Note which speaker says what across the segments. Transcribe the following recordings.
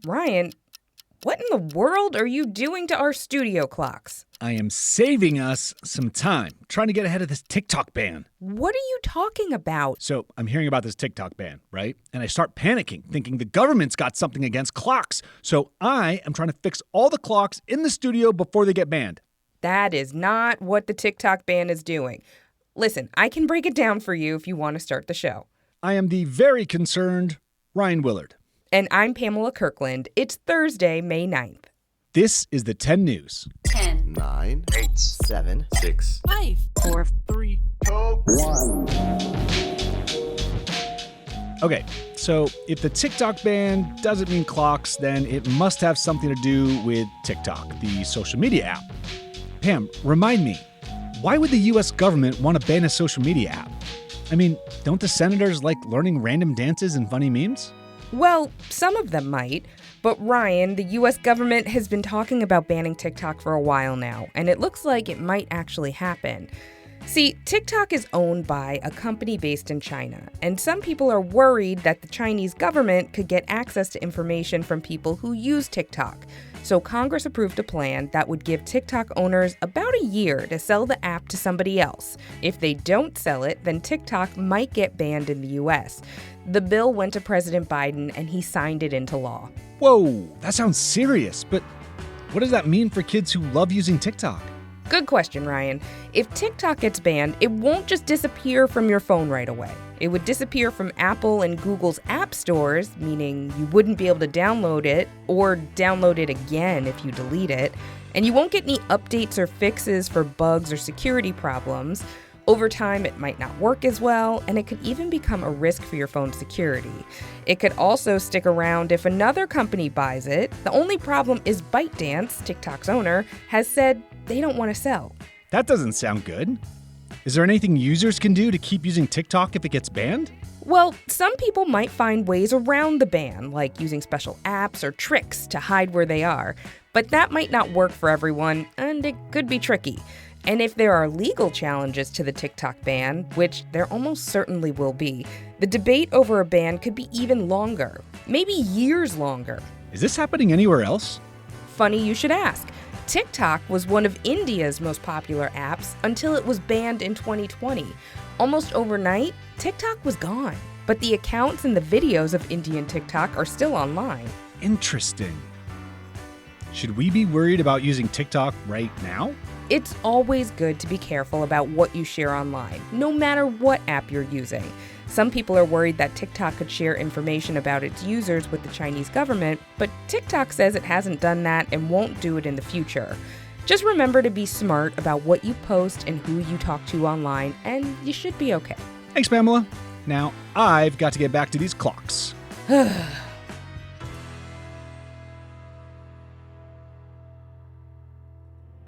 Speaker 1: Ryan, what in the world are you doing to our studio clocks?
Speaker 2: I am saving us some time, trying to get ahead of this TikTok ban.
Speaker 1: What are you talking about?
Speaker 2: So I'm hearing about this TikTok ban, right? And I start panicking, thinking the government's got something against clocks. So I am trying to fix all the clocks in the studio before they get banned.
Speaker 1: That is not what the TikTok ban is doing. Listen, I can break it down for you if you want to start the show.
Speaker 2: I am the very concerned Ryan Willard.
Speaker 1: And I'm Pamela Kirkland. It's Thursday, May 9th.
Speaker 2: This is the 10 News.
Speaker 3: 10,
Speaker 4: 9,
Speaker 3: 8,
Speaker 4: 7, 6,
Speaker 3: 5,
Speaker 4: 4, 3, 2, 1.
Speaker 2: Okay, so if the TikTok ban doesn't mean clocks, then it must have something to do with TikTok, the social media app. Pam, remind me, why would the U.S. government want to ban a social media app? I mean, don't the senators like learning random dances and funny memes?
Speaker 1: Well, some of them might. But Ryan, the U.S. government has been talking about banning TikTok for a while now, and it looks like it might actually happen. See, TikTok is owned by a company based in China, and some people are worried that the Chinese government could get access to information from people who use TikTok. So Congress approved a plan that would give TikTok owners about a year to sell the app to somebody else. If they don't sell it, then TikTok might get banned in the U.S. The bill went to President Biden, and he signed it into law.
Speaker 2: Whoa, that sounds serious, but what does that mean for kids who love using TikTok?
Speaker 1: Good question, Ryan. If TikTok gets banned, it won't just disappear from your phone right away. It would disappear from Apple and Google's app stores, meaning you wouldn't be able to download it or download it again if you delete it. And you won't get any updates or fixes for bugs or security problems. Over time, it might not work as well, and it could even become a risk for your phone's security. It could also stick around if another company buys it. The only problem is ByteDance, TikTok's owner, has said they don't want to sell.
Speaker 2: That doesn't sound good. Is there anything users can do to keep using TikTok if it gets banned?
Speaker 1: Well, some people might find ways around the ban, like using special apps or tricks to hide where they are. But that might not work for everyone, and it could be tricky. And if there are legal challenges to the TikTok ban, which there almost certainly will be, the debate over a ban could be even longer, maybe years longer.
Speaker 2: Is this happening anywhere else?
Speaker 1: Funny you should ask. TikTok was one of India's most popular apps until it was banned in 2020. Almost overnight, TikTok was gone. But the accounts and the videos of Indian TikTok are still online.
Speaker 2: Interesting. Should we be worried about using TikTok right now?
Speaker 1: It's always good to be careful about what you share online, no matter what app you're using. Some people are worried that TikTok could share information about its users with the Chinese government, but TikTok says it hasn't done that and won't do it in the future. Just remember to be smart about what you post and who you talk to online, and you should be okay.
Speaker 2: Thanks, Pamela. Now, I've got to get back to these clocks.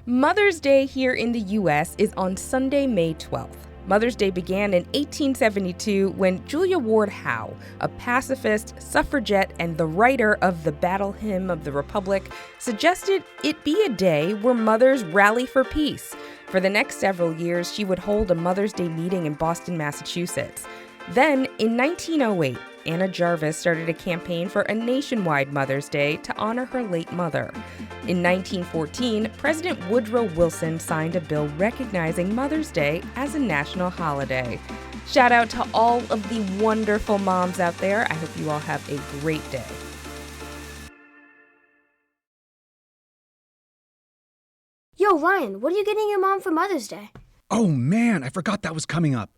Speaker 1: Mother's Day here in the U.S. is on Sunday, May 12th. Mother's Day began in 1872 when Julia Ward Howe, a pacifist, suffragette, and the writer of the Battle Hymn of the Republic, suggested it be a day where mothers rally for peace. For the next several years, she would hold a Mother's Day meeting in Boston, Massachusetts. Then, in 1908, Anna Jarvis started a campaign for a nationwide Mother's Day to honor her late mother. In 1914, President Woodrow Wilson signed a bill recognizing Mother's Day as a national holiday. Shout out to all of the wonderful moms out there. I hope you all have a great day.
Speaker 5: Yo, Ryan, what are you getting your mom for Mother's Day?
Speaker 2: Oh man, I forgot that was coming up.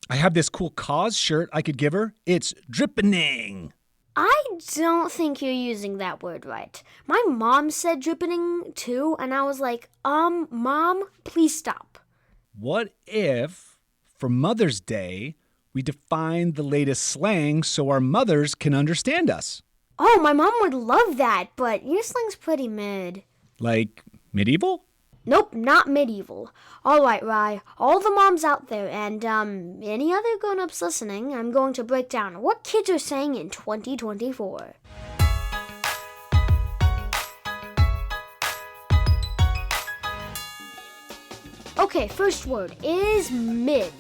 Speaker 2: I have this cool cause shirt I could give her. It's drippening.
Speaker 5: I don't think you're using that word right. My mom said drippening too, and I was like, Mom, please stop.
Speaker 2: What if, for Mother's Day, we define the latest slang so our mothers can understand us?
Speaker 5: Oh, my mom would love that, but your slang's pretty mid.
Speaker 2: Like medieval?
Speaker 5: Nope, not medieval. All right, Rye, all the moms out there and any other grown-ups listening, I'm going to break down what kids are saying in 2024. Okay, first word is mid.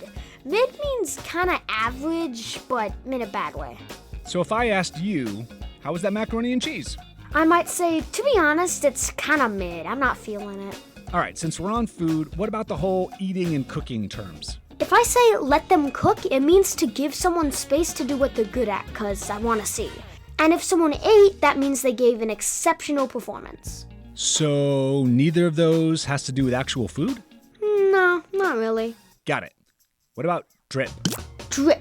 Speaker 5: Mid means kind of average, but in a bad way.
Speaker 2: So if I asked you, How was that macaroni and cheese?
Speaker 5: I might say, to be honest, it's kind of mid. I'm not feeling it.
Speaker 2: All right, since we're on food, what about the whole eating and cooking terms?
Speaker 5: If I say let them cook, it means to give someone space to do what they're good at, because I want to see. And if someone ate, that means they gave an exceptional performance.
Speaker 2: So neither of those has to do with actual food?
Speaker 5: No, not really.
Speaker 2: Got it. What about drip?
Speaker 5: Drip.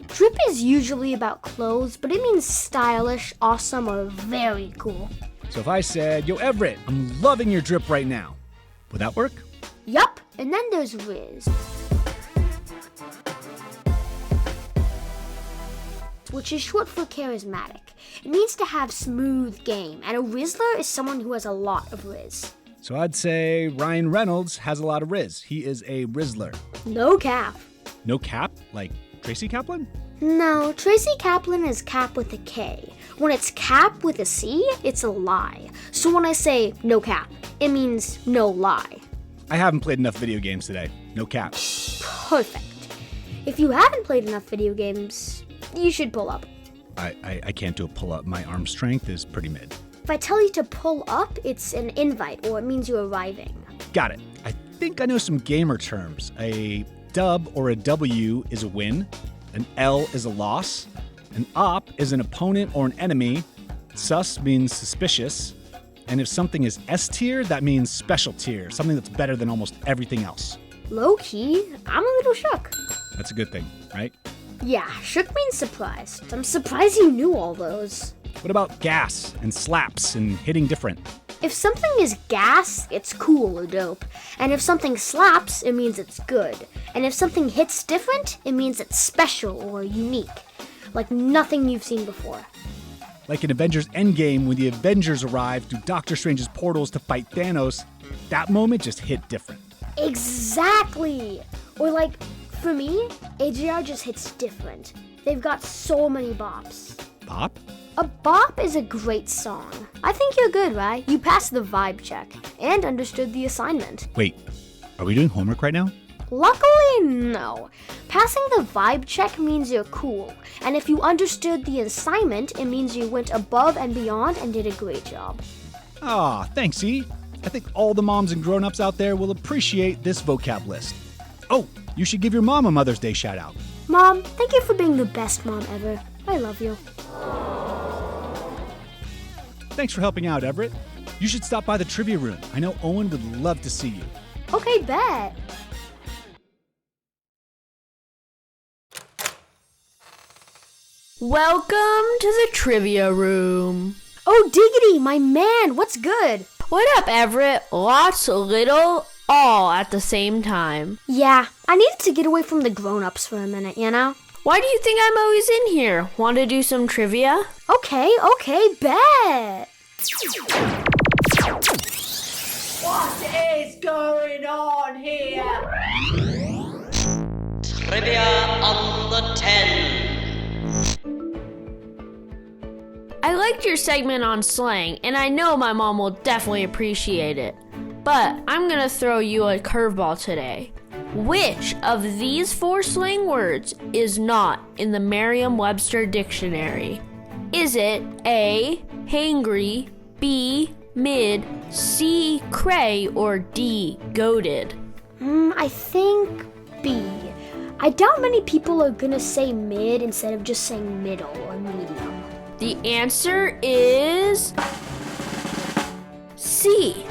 Speaker 5: Drip is usually about clothes, but it means stylish, awesome, or very cool.
Speaker 2: So if I said, yo, Everett, I'm loving your drip right now, would that work?
Speaker 5: Yup, and then there's rizz, which is short for charismatic. It means to have smooth game, and a rizzler is someone who has a lot of rizz.
Speaker 2: So I'd say Ryan Reynolds has a lot of rizz. He is a rizzler.
Speaker 5: No cap.
Speaker 2: No cap? Like Tracy Kaplan?
Speaker 5: No, Tracy Kaplan is cap with a K. When it's cap with a C, it's a lie. So when I say no cap, it means no lie.
Speaker 2: I haven't played enough video games today. No cap.
Speaker 5: Perfect. If you haven't played enough video games, you should pull up.
Speaker 2: I can't do a pull-up. My arm strength is pretty mid.
Speaker 5: If I tell you to pull up, it's an invite, or it means you're arriving.
Speaker 2: Got it. I think I know some gamer terms. A dub or a W is a win. An L is a loss. An op is an opponent or an enemy. Sus means suspicious. And if something is S tier, that means special tier, something that's better than almost everything else.
Speaker 5: Low key, I'm a little shook.
Speaker 2: That's a good thing, right?
Speaker 5: Yeah, shook means surprised. I'm surprised you knew all those.
Speaker 2: What about gas and slaps and hitting different?
Speaker 5: If something is gas, it's cool or dope. And if something slaps, it means it's good. And if something hits different, it means it's special or unique. Like nothing you've seen before.
Speaker 2: Like in Avengers Endgame, when the Avengers arrived through Doctor Strange's portals to fight Thanos, that moment just hit different.
Speaker 5: Exactly! Or like, for me, AJR just hits different. They've got so many bops.
Speaker 2: Bop?
Speaker 5: A bop is a great song. I think you're good, right? You passed the vibe check and understood the assignment.
Speaker 2: Wait, are we doing homework right now?
Speaker 5: Luckily, no. Passing the vibe check means you're cool. And if you understood the assignment, it means you went above and beyond and did a great job.
Speaker 2: Aw, thanks, E. I think all the moms and grown-ups out there will appreciate this vocab list. Oh, you should give your mom a Mother's Day shout out.
Speaker 5: Mom, thank you for being the best mom ever. I love you.
Speaker 2: Thanks for helping out, Everett. You should stop by the trivia room. I know Owen would love to see you.
Speaker 5: Okay, bet.
Speaker 3: Welcome to the trivia room.
Speaker 5: Oh, Diggity, my man, what's good?
Speaker 3: What up, Everett? Lots, little, all at the same time.
Speaker 5: Yeah, I needed to get away from the grown-ups for a minute, you know?
Speaker 3: Why do you think I'm always in here? Want to do some trivia?
Speaker 5: Okay, bet.
Speaker 3: What is going on here?
Speaker 6: Trivia on the 10.
Speaker 3: I liked your segment on slang, and I know my mom will definitely appreciate it. But I'm gonna throw you a curveball today. Which of these 4 slang words is not in the Merriam-Webster dictionary? Is it A, hangry, B, mid, C, cray, or D, goated?
Speaker 5: I think B. I doubt many people are gonna say mid instead of just saying middle or medium.
Speaker 3: The answer is C.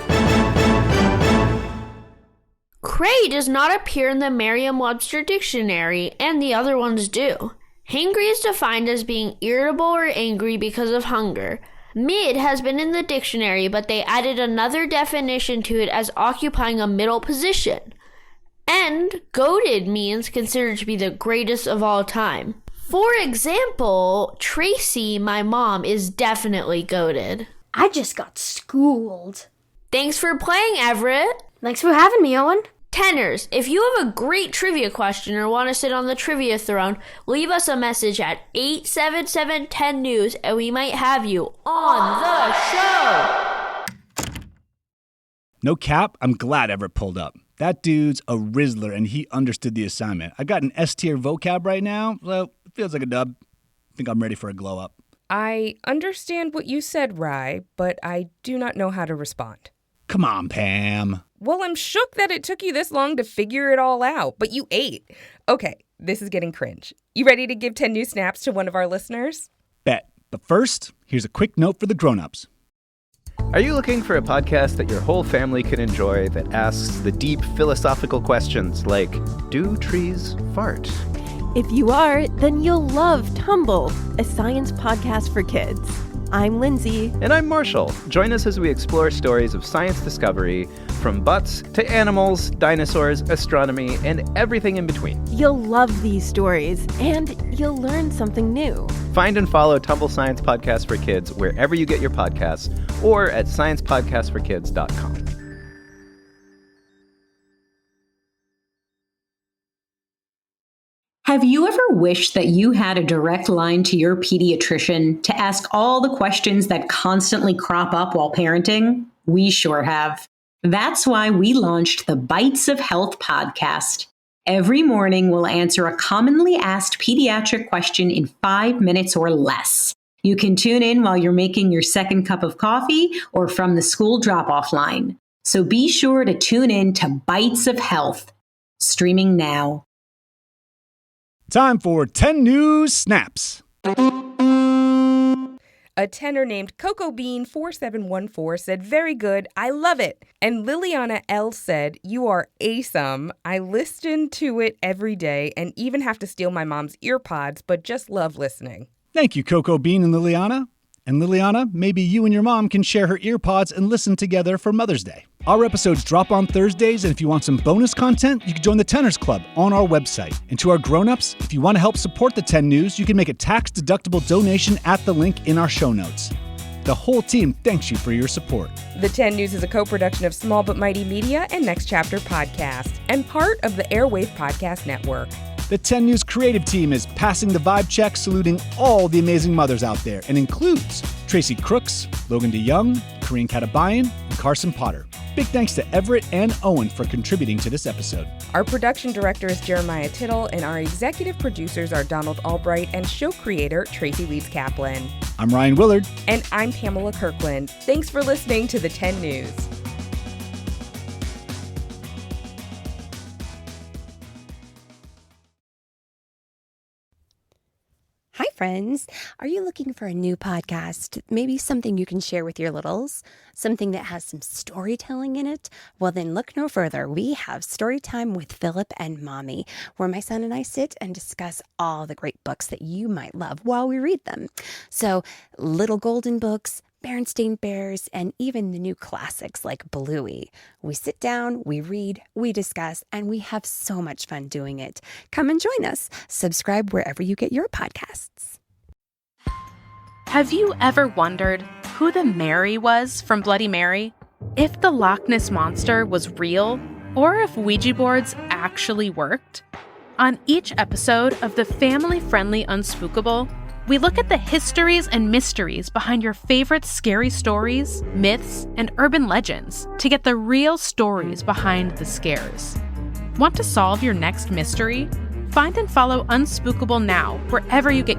Speaker 3: Cray does not appear in the Merriam-Webster dictionary, and the other ones do. Hangry is defined as being irritable or angry because of hunger. Mid has been in the dictionary, but they added another definition to it as occupying a middle position. And goated means considered to be the greatest of all time. For example, Tracy, my mom, is definitely goated.
Speaker 5: I just got schooled.
Speaker 3: Thanks for playing, Everett.
Speaker 5: Thanks for having me, Owen.
Speaker 3: Tenors, if you have a great trivia question or want to sit on the trivia throne, leave us a message at 877-10-NEWS and we might have you on the show.
Speaker 2: No cap, I'm glad Everett pulled up. That dude's a rizzler and he understood the assignment. I got an S tier vocab right now, so it feels like a dub. I think I'm ready for a glow up.
Speaker 1: I understand what you said, Rye, but I do not know how to respond.
Speaker 2: Come on, Pam.
Speaker 1: Well, I'm shook that it took you this long to figure it all out, but you ate. Okay, this is getting cringe. You ready to give 10 new snaps to one of our listeners?
Speaker 2: Bet. But first, here's a quick note for the grown-ups.
Speaker 4: Are you looking for a podcast that your whole family can enjoy that asks the deep philosophical questions like, do trees fart?
Speaker 7: If you are, then you'll love Tumble, a science podcast for kids. I'm Lindsay.
Speaker 4: And I'm Marshall. Join us as we explore stories of science discovery, from butts to animals, dinosaurs, astronomy, and everything in between.
Speaker 7: You'll love these stories, and you'll learn something new.
Speaker 4: Find and follow Tumble Science Podcast for Kids wherever you get your podcasts, or at sciencepodcastforkids.com.
Speaker 8: Have you ever wished that you had a direct line to your pediatrician to ask all the questions that constantly crop up while parenting? We sure have. That's why we launched the Bites of Health podcast. Every morning, we'll answer a commonly asked pediatric question in 5 minutes or less. You can tune in while you're making your second cup of coffee or from the school drop-off line. So be sure to tune in to Bites of Health, streaming now.
Speaker 2: Time for 10 new snaps.
Speaker 1: A tenor named Coco Bean 4714 said, very good, I love it. And Liliana L said, you are awesome. I listen to it every day and even have to steal my mom's earpods, but just love listening.
Speaker 2: Thank you, Coco Bean and Liliana. And Liliana, maybe you and your mom can share her earpods and listen together for Mother's Day. Our episodes drop on Thursdays, and if you want some bonus content, you can join the Tenors Club on our website. And to our grown-ups, if you want to help support the 10 News, you can make a tax-deductible donation at the link in our show notes. The whole team thanks you for your support.
Speaker 1: The 10 News is a co-production of Small But Mighty Media and Next Chapter Podcast, and part of the Airwave Podcast Network.
Speaker 2: The 10 News creative team is passing the vibe check, saluting all the amazing mothers out there, and includes Tracy Crooks, Logan DeYoung, Corinne Katabayan, and Carson Potter. Big thanks to Everett and Owen for contributing to this episode.
Speaker 1: Our production director is Jeremiah Tittle, and our executive producers are Donald Albright and show creator Tracy Leeds Kaplan.
Speaker 2: I'm Ryan Willard.
Speaker 1: And I'm Pamela Kirkland. Thanks for listening to the 10 News.
Speaker 9: Hi, friends. Are you looking for a new podcast? Maybe something you can share with your littles? Something that has some storytelling in it? Well, then look no further. We have Storytime with Philip and Mommy, where my son and I sit and discuss all the great books that you might love while we read them. So, Little Golden Books, Berenstain Bears, and even the new classics like Bluey. We sit down, we read, we discuss, and we have so much fun doing it. Come and join us. Subscribe wherever you get your podcasts.
Speaker 10: Have you ever wondered who the Mary was from Bloody Mary? If the Loch Ness Monster was real, or if Ouija boards actually worked? On each episode of the family-friendly Unspookable, we look at the histories and mysteries behind your favorite scary stories, myths, and urban legends to get the real stories behind the scares. Want to solve your next mystery? Find and follow Unspookable now wherever you get your